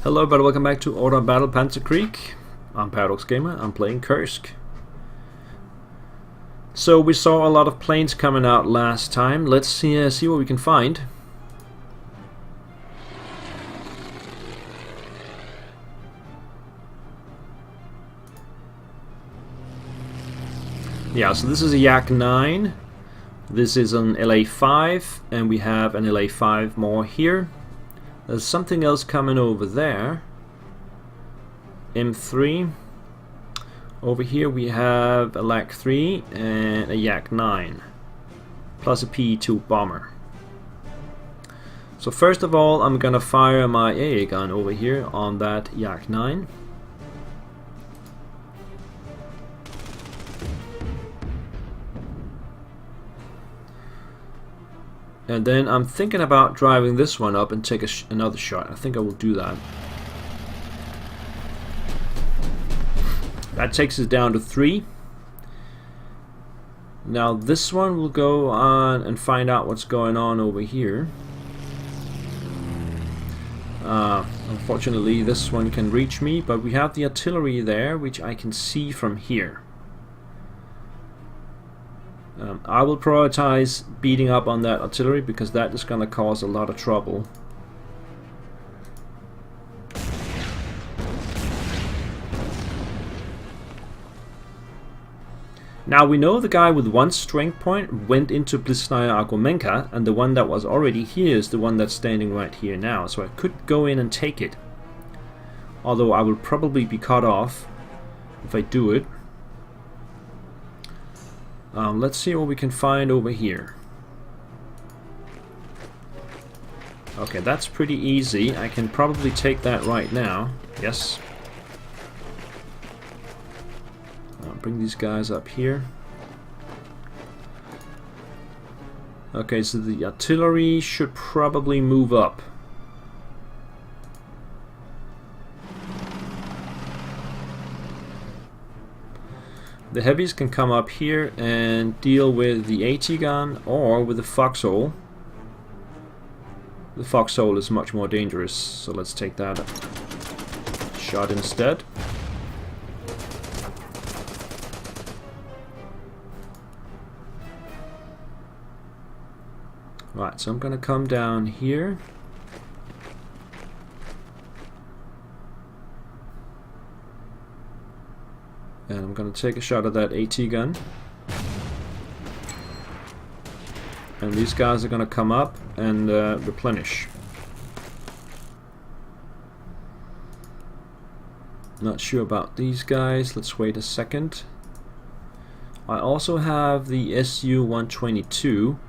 Hello, but welcome back to Order Battle Panzerkrieg. I'm Paradox Gamer. I'm playing Kursk. So we saw a lot of planes coming out last time. Let's see what we can find. Yeah, so this is a Yak 9. This is an LA5, and we have an LA5 more here. There's something else coming over there. M3. Over here we have a Yak 3 and a Yak 9. Plus a P-2 bomber. So first of all, I'm gonna fire my AA gun over here on that Yak 9. And then I'm thinking about driving this one up and take another shot. I think I will do that. That takes us down to 3. Now this one will go on and find out what's going on over here. Unfortunately this one can reach me, but we have the artillery there, which I can see from here. I will prioritize beating up on that artillery because that is going to cause a lot of trouble. Now we know the guy with 1 strength point went into Blitzkrieg Argumenka, and the one that was already here is the one that's standing right here now, so I could go in and take it. Although I will probably be cut off if I do it. Let's see what we can find over here. Okay, that's pretty easy. I can probably take that right now. Yes. I'll bring these guys up here. Okay, so the artillery should probably move up. The heavies can come up here and deal with the AT gun or with the foxhole. The foxhole is much more dangerous, so let's take that shot instead. Right, so I'm gonna come down here. And I'm going to take a shot at that AT gun. And these guys are going to come up and replenish. Not sure about these guys. Let's wait a second. I also have the SU-122,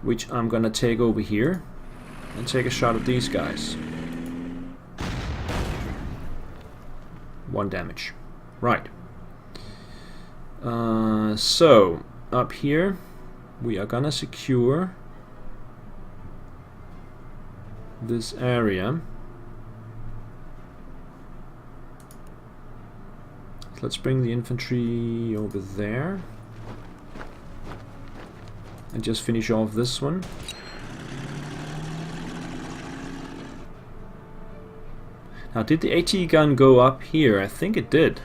which I'm going to take over here and take a shot at these guys. 1 damage. Right. So up here we are gonna secure this area. Let's bring the infantry over there and just finish off this one. Now, did the AT gun go up here? I think it did.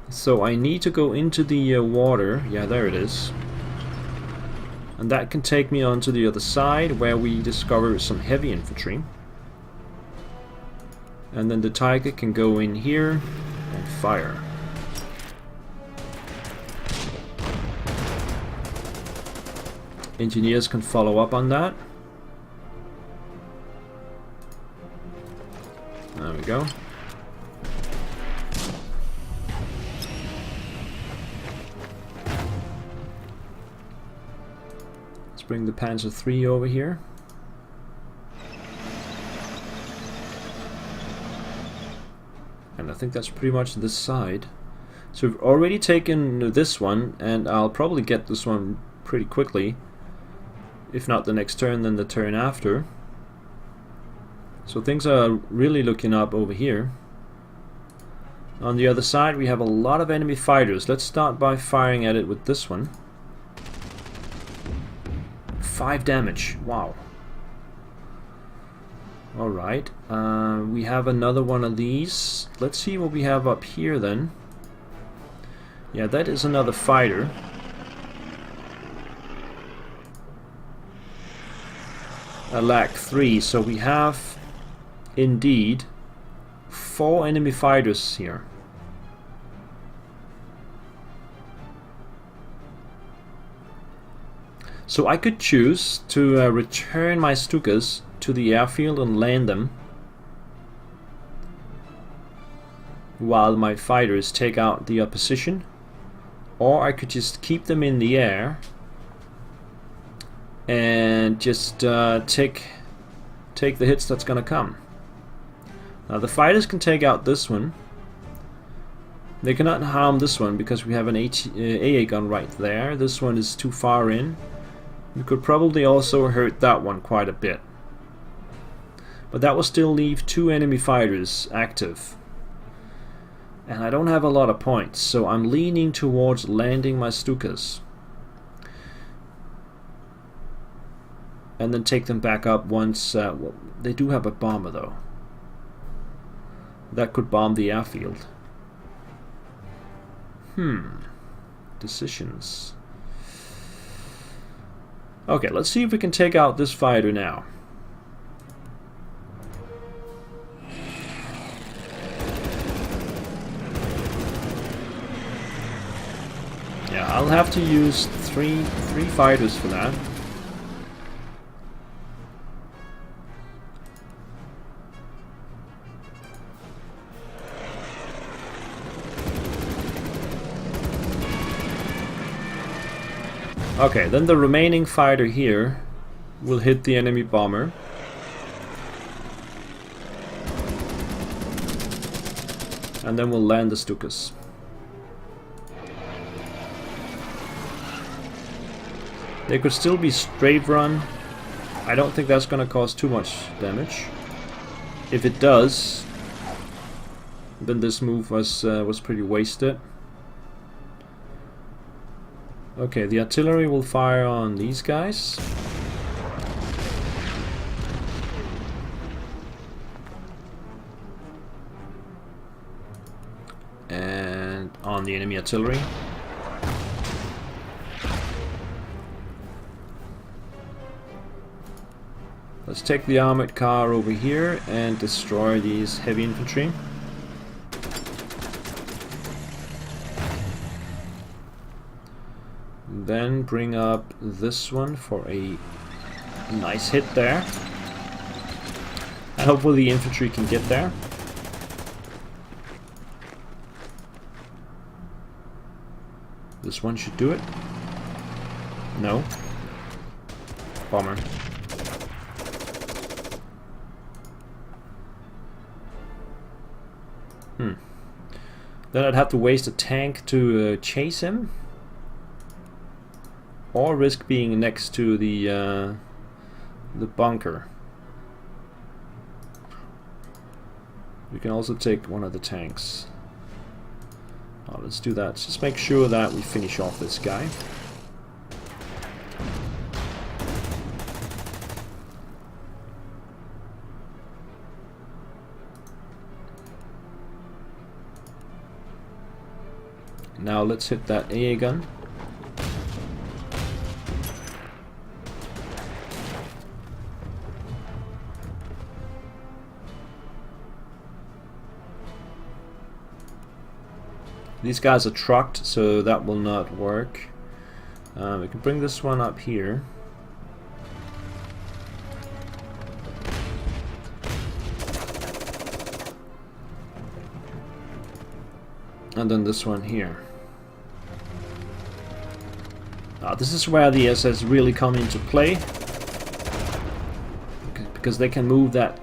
So I need to go into the water. Yeah, there it is. And that can take me onto the other side where we discover some heavy infantry. And then the Tiger can go in here and fire. Engineers can follow up on that. There we go. Bring the Panzer 3 over here. And I think that's pretty much this side. So we've already taken this one, and I'll probably get this one pretty quickly. If not the next turn, then the turn after. So things are really looking up over here. On the other side we have a lot of enemy fighters. Let's start by firing at it with this one. 5 damage. Wow. Alright, we have another one of these. Let's see what we have up here then. Yeah, that is another fighter. A lack 3, so we have indeed 4 enemy fighters here. So I could choose to return my Stukas to the airfield and land them while my fighters take out the opposition, or I could just keep them in the air and just take the hits that's gonna come. Now the fighters can take out this one. They cannot harm this one because we have an AA gun right there. This one is too far in. We could probably also hurt that one quite a bit. But that will still leave 2 enemy fighters active. And I don't have a lot of points, so I'm leaning towards landing my Stukas. And then take them back up once... well, they do have a bomber though. That could bomb the airfield. Decisions. Okay, let's see if we can take out this fighter now. Yeah, I'll have to use three fighters for that. Okay, then the remaining fighter here will hit the enemy bomber. And then we'll land the Stukas. They could still be straight run. I don't think that's gonna cause too much damage. If it does, then this move was pretty wasted. Okay, the artillery will fire on these guys. And on the enemy artillery. Let's take the armored car over here and destroy these heavy infantry. Then bring up this one for a nice hit there. And hopefully the infantry can get there. This one should do it. No. Bomber. Then I'd have to waste a tank to chase him. Or risk being next to the bunker. We can also take one of the tanks. Oh, let's do that. Just make sure that we finish off this guy. Now let's hit that AA gun. These guys are trucked, so that will not work. We can bring this one up here. And then this one here. This is where the SS really come into play, because they can move that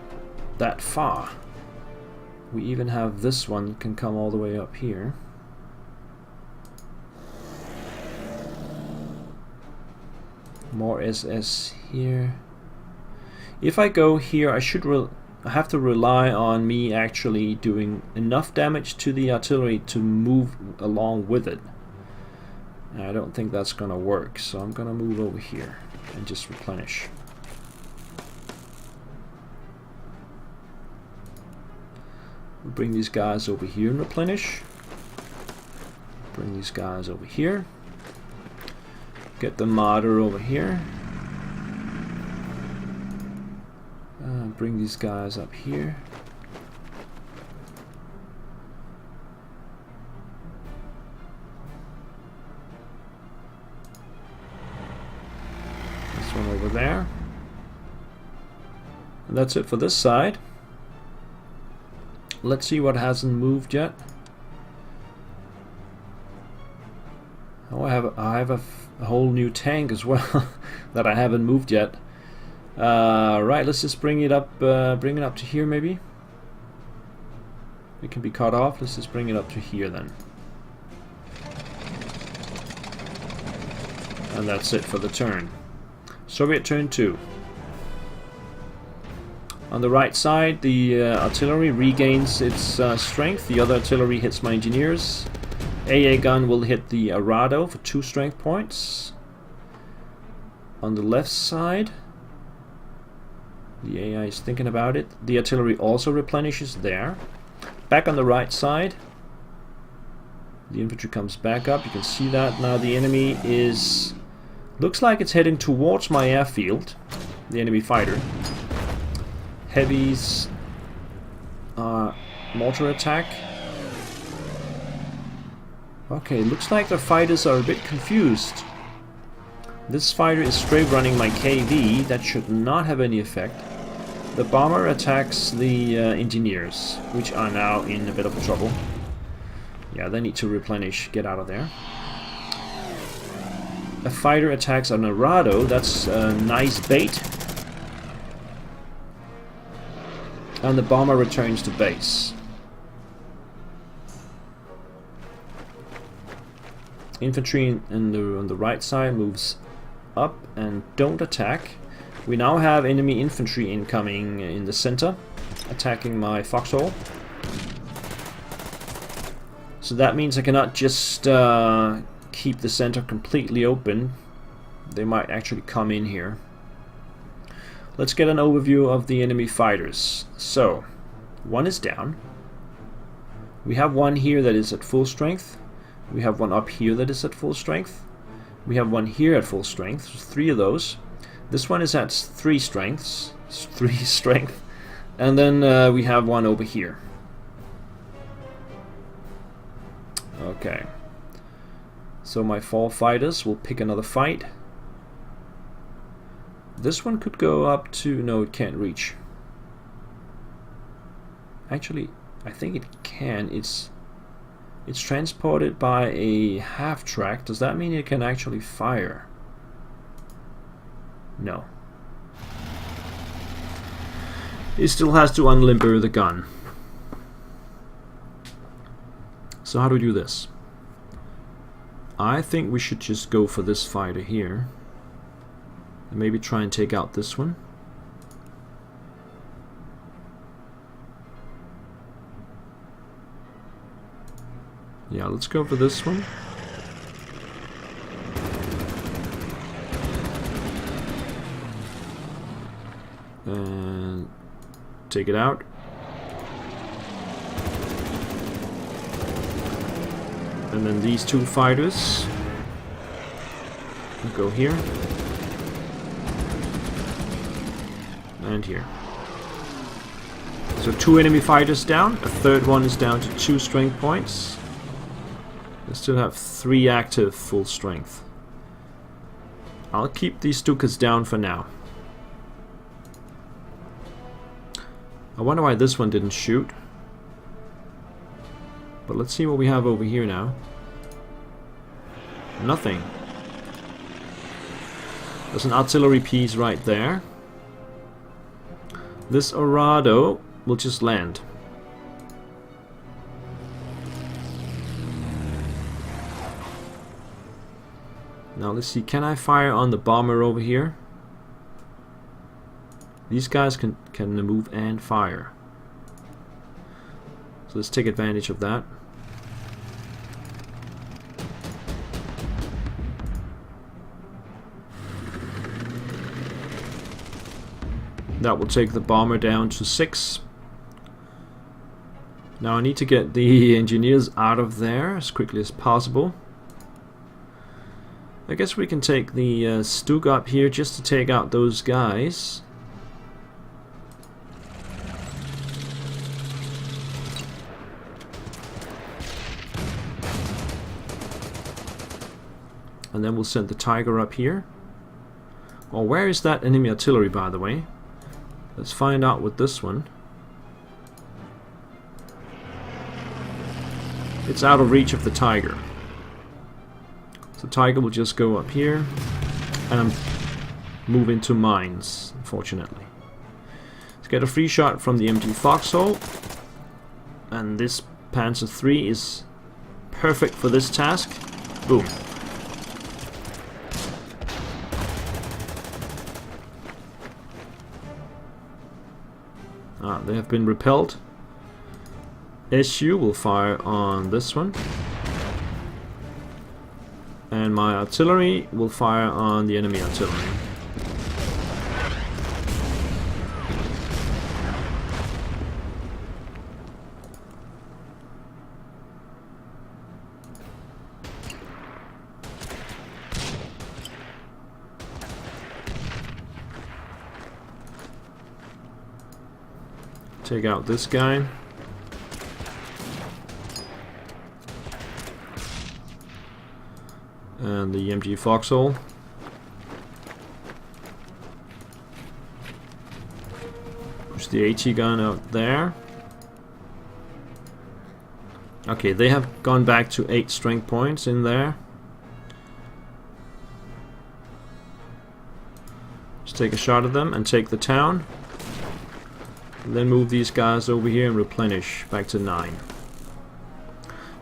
far. We even have this one can come all the way up here. More SS here. If I go here, I have to rely on me actually doing enough damage to the artillery to move along with it. I don't think that's gonna work, so I'm gonna move over here and just replenish. Bring these guys over here and replenish. Bring these guys over here. Get the martyr over here. Bring these guys up here. This one over there. And that's it for this side. Let's see what hasn't moved yet. Oh, I have a whole new tank as well that I haven't moved yet. Right, let's just bring it up to here maybe. It can be cut off. Let's just bring it up to here then. And that's it for the turn. Soviet turn 2. On the right side, the artillery regains its strength. The other artillery hits my engineers. AA gun will hit the Arado for 2 strength points. On the left side, the AI is thinking about it. The artillery also replenishes there. Back on the right side, the infantry comes back up. You can see that now the enemy is... looks like it's heading towards my airfield, the enemy fighter. Heavies, mortar attack. Okay, looks like the fighters are a bit confused. This fighter is straight running my KV. That should not have any effect. The bomber attacks the engineers, which are now in a bit of trouble. Yeah, they need to replenish, get out of there. A fighter attacks an Arado. That's a nice bait. And the bomber returns to base. Infantry on the right side moves up and don't attack. We now have enemy infantry incoming in the center, attacking my foxhole. So that means I cannot just keep the center completely open. They might actually come in here. Let's get an overview of the enemy fighters. So, one is down. We have one here that is at full strength. We have one up here that is at full strength. We have one here at full strength. There's 3 of those. This one is at 3 strengths. 3 strength. And then we have one over here. Okay. So my 4 fighters will pick another fight. This one could go up to... no, it can't reach. Actually, I think it can. It's transported by a half-track. Does that mean it can actually fire? No. It still has to unlimber the gun. So how do we do this? I think we should just go for this fighter here. And maybe try and take out this one. Yeah, let's go for this one. And take it out. And then these 2 fighters will go here. And here. So 2 enemy fighters down. A 3rd one is down to 2 strength points. I still have 3 active full strength. I'll keep these Stukas down for now. I wonder why this one didn't shoot. But let's see what we have over here now. Nothing. There's an artillery piece right there. This Arado will just land. Now let's see, can I fire on the bomber over here? These guys can move and fire. So let's take advantage of that. That will take the bomber down to 6. Now I need to get the engineers out of there as quickly as possible. I guess we can take the Stug up here just to take out those guys. And then we'll send the Tiger up here. Oh, where is that enemy artillery, by the way? Let's find out with this one. It's out of reach of the Tiger. So Tiger will just go up here and move into mines, unfortunately. Let's get a free shot from the MG Foxhole. And this Panzer III is perfect for this task. Boom. They have been repelled. SU will fire on this one. And my artillery will fire on the enemy artillery. Take out this guy. And the MG Foxhole. Push the AT gun out there. Okay, they have gone back to 8 strength points in there. Just take a shot at them and take the town. And then move these guys over here and replenish back to 9.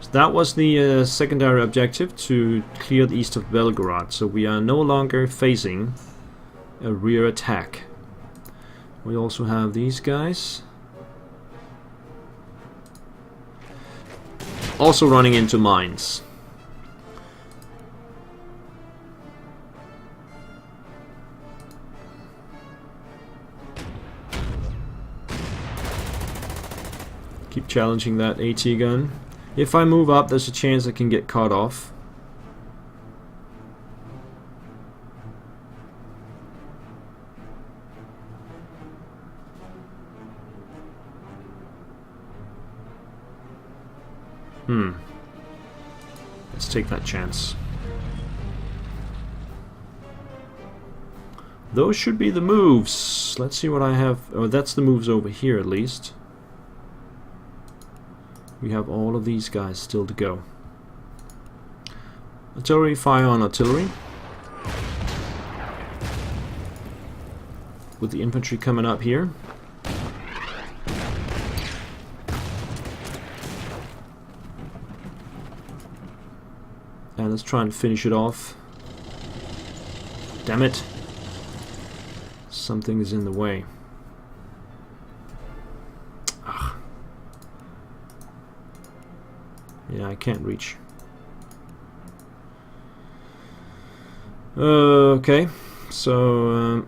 So that was the secondary objective, to clear the east of Belgorod. So we are no longer facing a rear attack. We also have these guys also running into mines. Keep challenging that AT gun. If I move up, there's a chance I can get cut off. Let's take that chance. Those should be the moves. Let's see what I have. Oh, that's the moves over here at least. We have all of these guys still to go. Artillery, fire on artillery. With the infantry coming up here. And let's try and finish it off. Damn it. Something is in the way. Yeah, I can't reach. Okay, so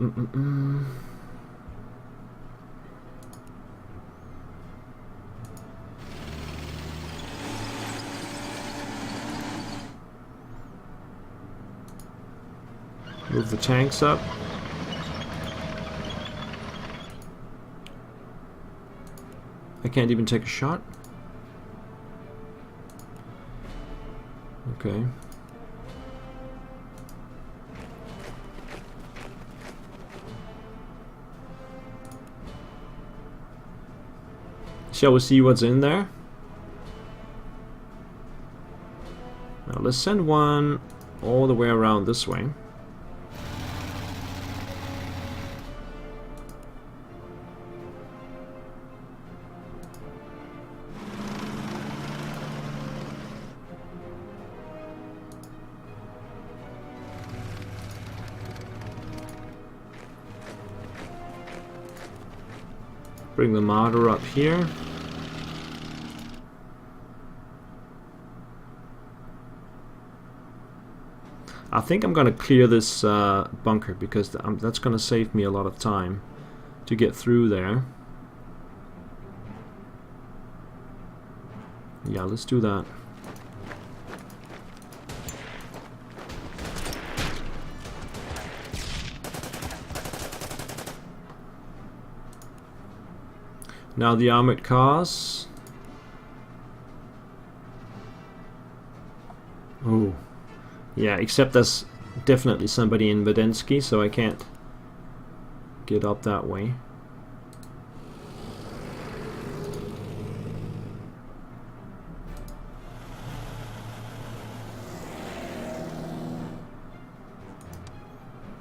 move the tanks up. I can't even take a shot. Okay. Shall we see what's in there? Now let's send one all the way around this way. Bring the mortar up here. I think I'm gonna clear this bunker because that's gonna save me a lot of time to get through there. Yeah, let's do that. Now the armored cars. Oh, yeah, except there's definitely somebody in Vedensky, so I can't get up that way.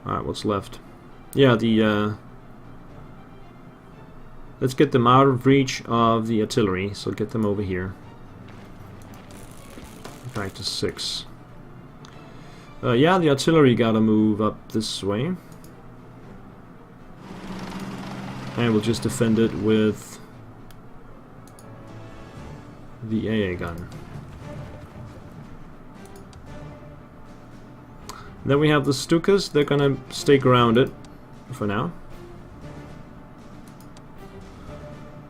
Alright, what's left? Yeah, the let's get them out of reach of the artillery, so get them over here. Back to 6. Yeah, the artillery gotta move up this way. And we'll just defend it with the AA gun. Then we have the Stukas. They're gonna stay grounded for now.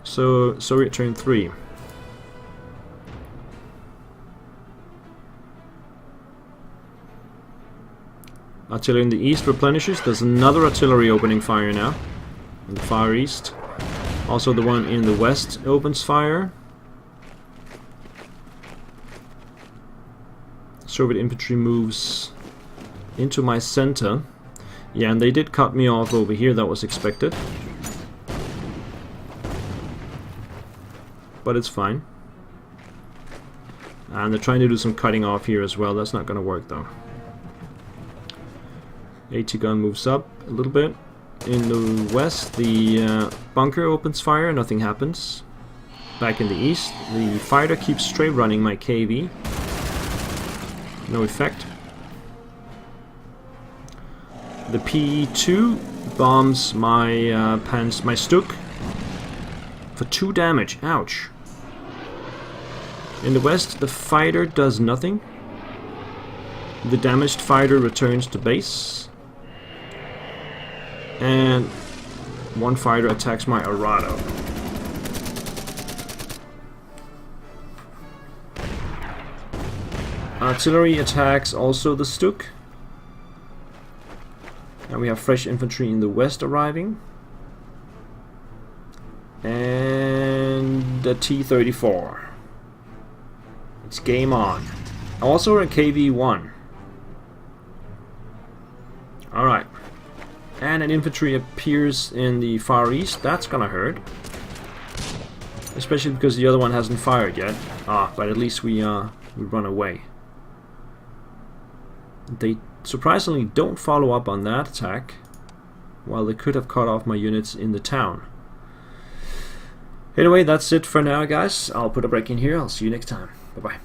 So Soviet turn 3. Artillery in the east replenishes. There's another artillery opening fire now in the far east. Also the one in the west opens fire. Soviet infantry moves into my center. Yeah, and they did cut me off over here. That was expected. But it's fine. And they're trying to do some cutting off here as well. That's not going to work though. AT gun moves up a little bit. In the west, the bunker opens fire. Nothing happens. Back in the east, the fighter keeps straight running my KV. No effect. The PE2 bombs my my Stuk for 2 damage. Ouch. In the west, the fighter does nothing. The damaged fighter returns to base. And one fighter attacks my Arado. Artillery attacks also the Stuk. And we have fresh infantry in the west arriving. And the T-34. It's game on. Also a KV-1. Alright. And an infantry appears in the far east. That's gonna hurt. Especially because the other one hasn't fired yet. Ah, but at least we run away. They surprisingly don't follow up on that attack, while they could have cut off my units in the town. Anyway, that's it for now, guys. I'll put a break in here. I'll see you next time. Bye-bye.